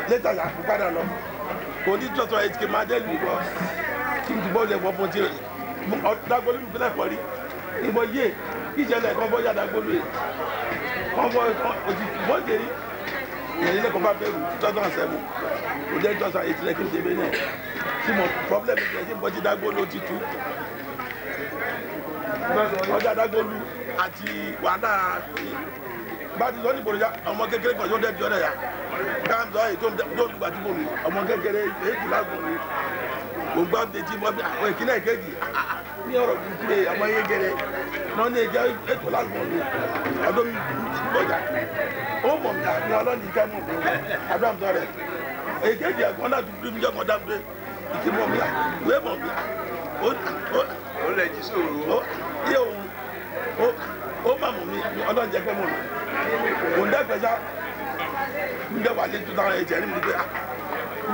Later, I forgot a lot. Only just why it came out there because King the boy was wanting that going to be left for it. He was ye, he's just like one boy that go to one boy, one day, he didn't come back 2007. We then just it's like him, the Simon problem is him, but that go to two. That go at the Wada. But it's only for I'm going to get the other. Comes on, don't do what you want. I'm going to get it. We'll grab the team. Wait, can I get it? You're today. I'm going to get it. No, they get it to last one. I don't know that. Oh, mom, I don't come on. I don't know it. I get you. I'm going to bring your mother. It's a mom. Where mom? Oh, let you so. Oh, mamma, I don't get one. On that, we were to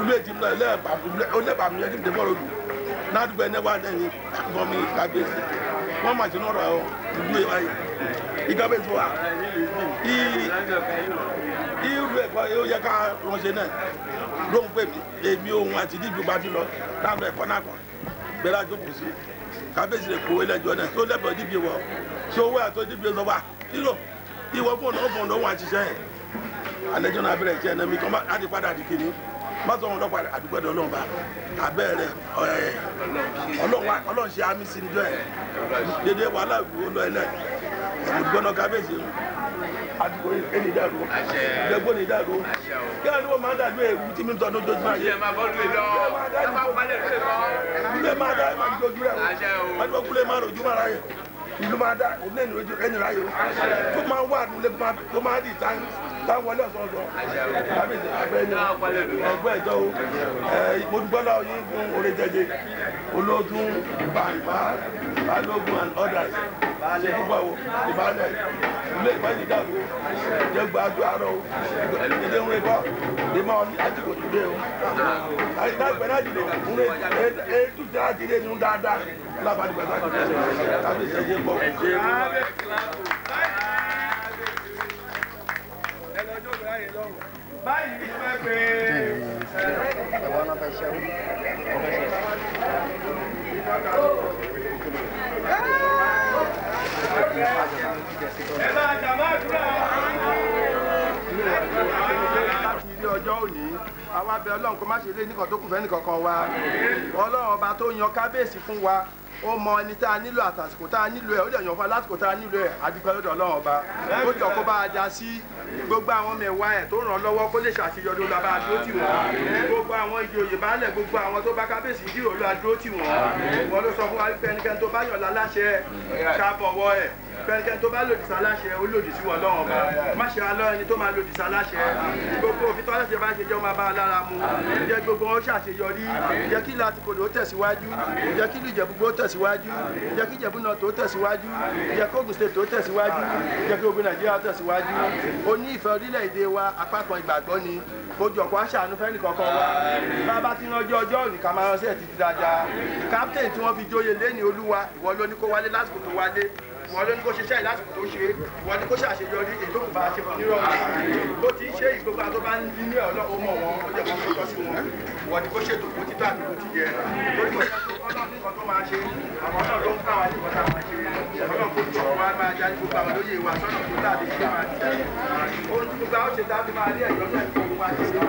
ule ti mọ ẹlẹ́ẹ̀bà ọlẹ́bà mi ẹni tẹ́fọ́ lódù n'adúgbò ẹni wà lẹ́yìn bọ́mi kábíyèsí wọ́n máa ti nọ́ọ̀rọ̀ ọ̀ ìlú ẹ̀ wáyé ìkábíyèsí wa irú ẹ̀kọ́ yóò yẹ ká ránṣẹ́ náà ló ń pè mí èmi ohun àti dídú bá ti lọ láàbù ẹ̀kọ́ náà kan gbéra jókòó sí kábíyèsí rẹ̀ kó ẹlẹ́jọ́ náà tó lẹ́bẹ̀ẹ́ dídú wọ̀ ṣé owó àtọ́ dídú sọ wà ìwọ fóònù ọ̀fọ̀n lọ́wọ́ àṣìṣe yẹn alẹ́jọ́ náà bẹ̀rẹ̀ iṣẹ́ náà mi kàn á ti padà dìkìní má sọ wọn lọ́pàá àdúgbò ẹ̀dọ́ ọlọ́run bá abẹ́rẹ́ ọlọ́run ṣe àmì sí níjọ́ ẹ̀ dédé wàhálà ìwò lọ ẹlẹ́ ìgbọ́nà kábíyèsí àdúgbò ẹni dàrú ìjẹ́gbó ni dàrú kí wọ́n ní wọ́n máa ń dàdú ewu tí mi ń tọ́ ní ojoojúmọ́ ayé ilé máa dá ẹ̀ máa ń dojú rẹ̀ wọ́n ti kúlẹ̀ máa rojú máa ráyè ìlú máa dá òun náà ní ojú ẹni ráyè tó máa wà nílé tó máa dì táwọn wọlé ọ̀sọ̀ọ̀sọ̀ kábíyèsí abẹ́ni ẹgbẹ́ ẹ̀jọ́ o mo dúpẹ́ lọ́wọ́ yín fún oore jẹjẹ olóòtún bàbá Balogun and others ṣe púpọ̀ o ìbálẹ̀ ilé ìbáyìí dàgbò jẹ́ gbàgbé àárọ̀ o ìdílé ń rekọ́ lè máa ní àtìkò ìdílé o láìpẹ́ náà jìnnà ń re ètò tí a ti lé nínú dáadáa lábàá nígbà tá a ti lè kábíyèsí ẹ̀jẹ̀ pọ̀. báyìí ni wọ́n pe ẹ máa jàmádùúrà. láti ilé ọjọ́ òní àwa bẹ̀ Ọlọ́run kó má ṣe lé nìkan tó kù fẹ́ nìkankan wa Ọlọ́run ọba tó yan kábíyèsí fún wa ó mọ ẹni tá a nílò àtàsìkò tá a nílò ẹ ó lè yan fún wa lásìkò tá a nílò ẹ àdúgbò lọ́dọ̀ Ọlọ́run ọba ó jọ kó bá a dá sí gbogbo àwọn mẹwàá ẹ tó ràn lọ́wọ́ kó lè ṣàṣeyọrí ó lábá dúró tì wọ́n gbogbo àwọn ìjòyè baálẹ̀ gbogbo àwọn tó bá kábíyèsí jíròrò ló dúró tì wọ́n wọ́n ló sọ fún wa wípé ẹnikẹ́ni tó bá yàn láláṣẹ ká bọ̀wọ̀ ẹ̀ pẹ̀lẹ́kẹ́ni tó bá lòdì sáláṣẹ ó lòdì sí wọn lọ́wọ́ ọba má ṣe alọ́ ẹni tó máa lòdì sáláṣẹ gbogbo òfin tó aláṣẹ bá ṣe jẹ́ ọmọ bá lára mu jẹ́ gbogbo wọn ṣàṣeyọrí jẹ́ kí Àtikori ó tẹ̀síwájú jẹ́ kí Ìjẹ̀bú ó tẹ̀síwájú jẹ́ kí Ìjẹ̀bú náà tó tẹ̀síwájú jẹ́ kí Ògùn State tó tẹ̀síwájú jẹ́ kí ogun Nàìjíríà tẹ̀síwájú ó ní ìfẹ́ orílẹ̀-èdè wa apá kan ìgbàgbọ́ ni bójú ọ̀pọ̀ aṣàánú fẹ́ nìkankan wa bàbá tí wọ́n jẹ́ ọjọ́ òní ká máa ránṣẹ́ ti di dáadáa captain tí wọ́n fi jóye lé ní Olúwa ìwọ ló ní kó wálé lásìkò tó wálé wọ́n ló ní kó ṣiṣẹ́ ìlàsìkò tó ṣe wọ́n ní kó ṣàṣeyọrí ètò kò bá ṣe fún nírọ̀rùn bó ti ń ṣe ìgbógbó àti tó bá ń dín ní ọlọ́run mọ̀ wọn ó jẹ́ kó fi tọ́ sí wọn wọ́n ní kó ṣètò kó títà àti kó ti yẹ lórí kó ṣe ọlọ́run nǹkan tó máa ṣe àwọn náà ló ń ká wa nípa táwọn ṣe ọlọ́run kó jọ wá máa já ní gbogbo àwọn olóyè wa sọ́nà tó láàbí ṣe máa ṣe ohun tí gbogbo àwọn ṣe dábí máa rí ẹ̀yọ́ náà kí gbogbo wa ṣe ṣe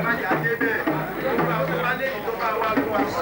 máa yà á dé bẹ́ẹ̀ gbogbo àwọn tó bá lé ní tó bá wá ló wá sọ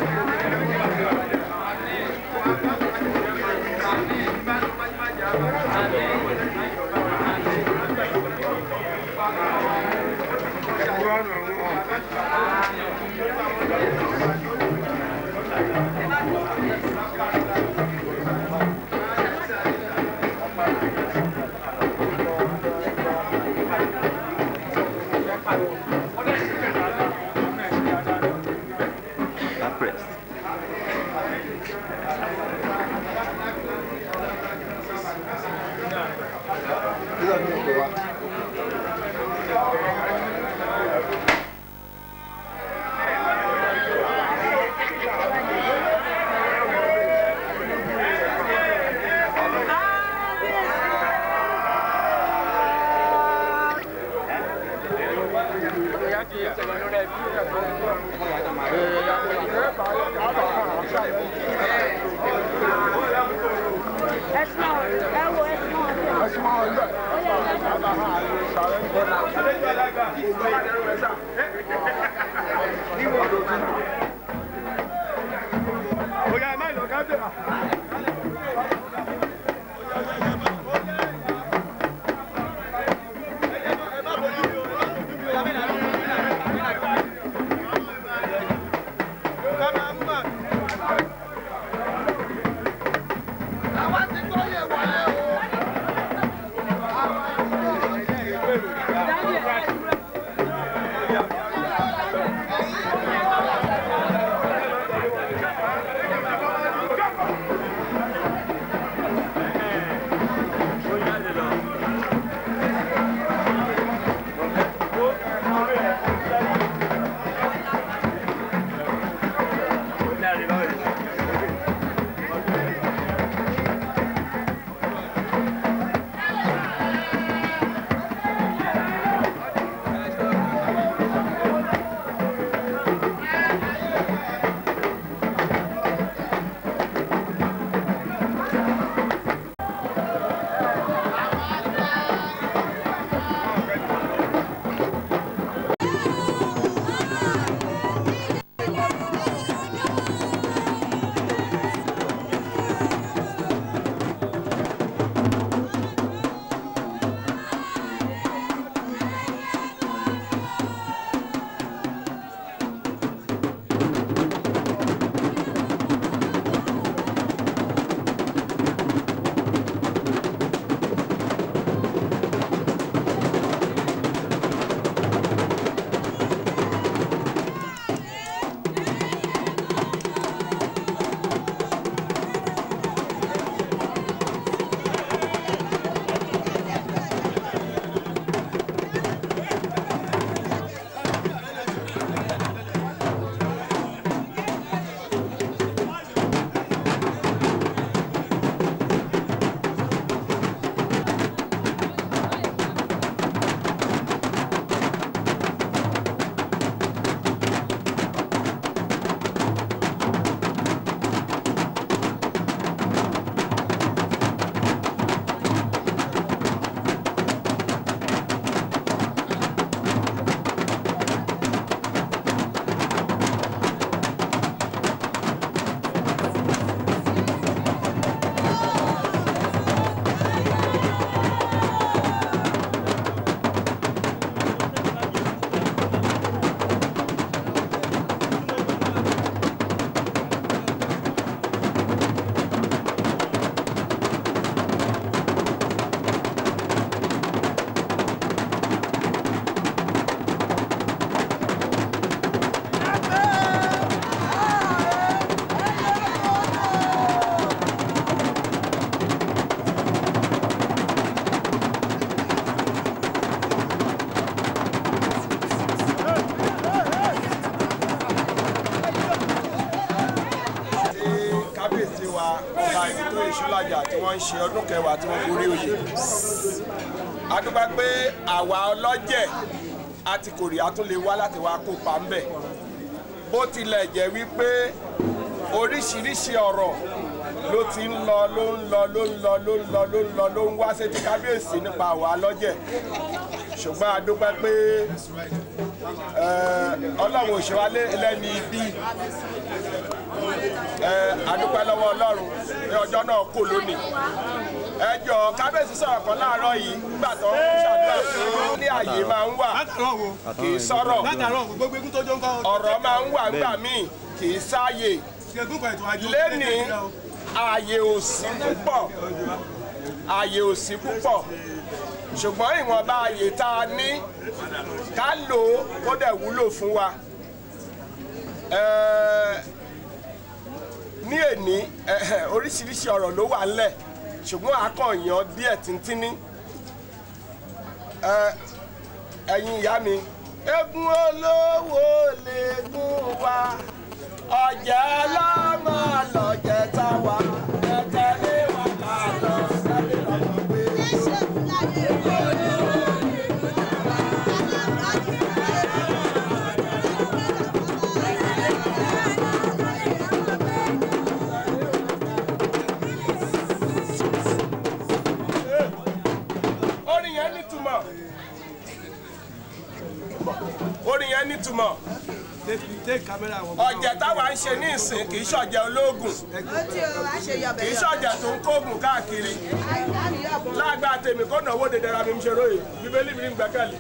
Solaja tí wọ́n ń ṣe ọdún kẹwàá tí wọ́n gorí oyè. A dúpẹ́ pé àwa ọlọ́jẹ̀ Atikori a tún lè wá láti wá kópa ńbẹ̀. Bó tilẹ̀ jẹ́ wípé oríṣiríṣi ọ̀rọ̀ ló ti ń lọ ló ń wá sétí kábíyèsí nípa àwa ọlọ́jẹ̀. Ṣùgbọ́n a dúpẹ́ pé Ọlọ́run ò ṣe wá lẹ́ni ibi. A dúpẹ́ lọ́wọ́ Ọlọ́run pé ọjọ́ náà kò lónìí. Ẹ jọ̀ọ́ kábíyèsí sọ̀rọ̀ kan láàárọ̀ yìí nígbà tó ń ṣàdúrà fún ní àyè máa ń wà kì í sọ̀rọ̀. Ọ̀rọ̀ máa ń wà nígbà míì kì í sáàyè. Lénìí àyè ò sí púpọ̀. Àyè ò sí púpọ̀. Ṣùgbọ́n ìwọ̀nba àyè tá a ní ká lò ó kó dẹ̀ wúlò fún wa. Ní èní oríṣiríṣi ọ̀rọ̀ ló wà ńlẹ̀ ṣùgbọ́n akọ̀yàn díẹ̀ tíntínní. Ẹ̀yin ìyá mi eégún olówó lè gún wa ọ̀jẹ̀ ọlọ́mọ lọ̀jẹ̀ tá wa ẹ̀tẹ̀lé wa ká lọ sẹ́lẹ̀ lọ́mọ pé. Orin yẹn nítumọ̀. Ọ̀jẹ̀ táwa ń ṣe ní ìsìn kì í ṣọ̀jẹ̀ ológun. Kì í ṣọ̀jẹ̀ tó ń kóògùn káàkiri. Láàgbà tèmi kó náwó de dára mi ń ṣe róye. Bíbélì mi ń gbẹ́kẹ̀lé.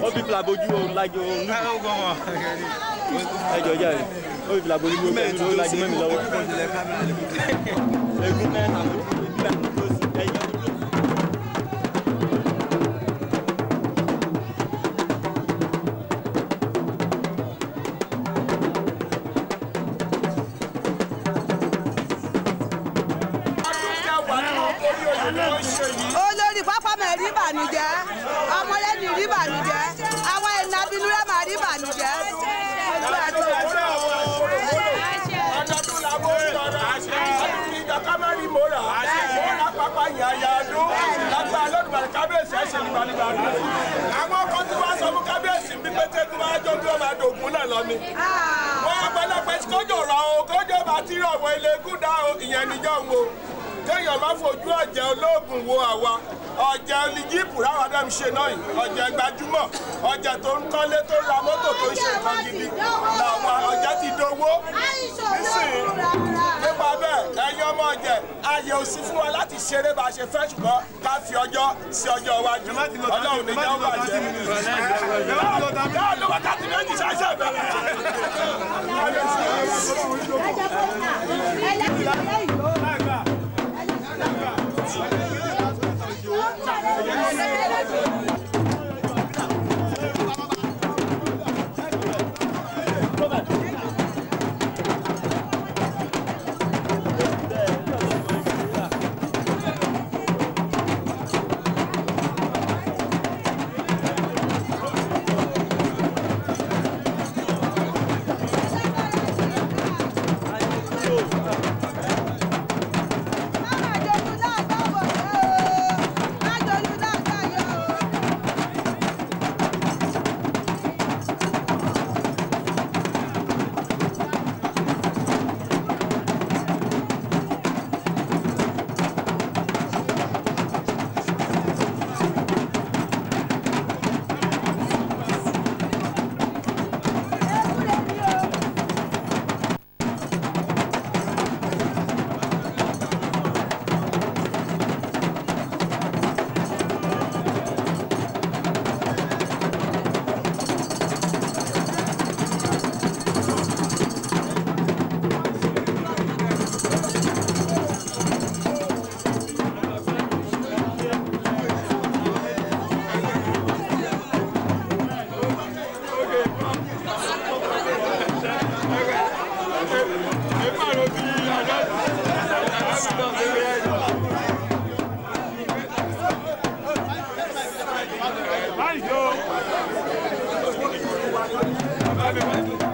Ó fi fìlà bojú o lájọ òun ẹjọ jàre ó fi fìlà bojú o lájọ mẹ́mi lọ́wọ́ egun mẹ́ta mo ti fi fìlà tó sí ẹ̀yìn. Olórí pápá mẹ́ rí ìbànújẹ́ ọmọlẹ́ ní rí ìbànújẹ́ àwọn ènìyàn bínú rẹ̀ máa rí ìbànújẹ́. Àwọn kan tí wọ́n sọ fún kábíyèsí bí pété tí wọ́n á jọ bí wọ́n máa dògún náà lọ ni. Wọ́n pẹ́lẹ́pẹ́ tí kójò rọ̀ o kójò bá ti rọ̀ wọ ilé gúdá o ìyẹn níjọ́ wo. Kéèyàn má fojú ọ̀jẹ̀ olóògùn wo àwa. Ọ̀jẹ̀ olíjíìpù ráwa dẹ́m ṣe náà yìí. Ọ̀jẹ̀ gbajúmọ̀. Ọ̀jẹ̀ tó ń kọ́lé tó ń ra mọ́tò tó ń ṣe nǹkan gidi. Làwa ọ̀jẹ̀ ti dowó. Nísìnyí nípa bẹ́ẹ̀ ẹ̀yin ọmọ ọ̀jẹ̀ ààyè ò sí fún wa láti ṣeré bá a ṣe fẹ́ ṣùgbọ́n ká fi ọjọ́ sí ọjọ́ iwájú. Ọlọ́run ní jẹ́ bàjẹ́. Yóò lo wákàtí méjì ṣáṣẹ́ bẹ̀rẹ̀. mi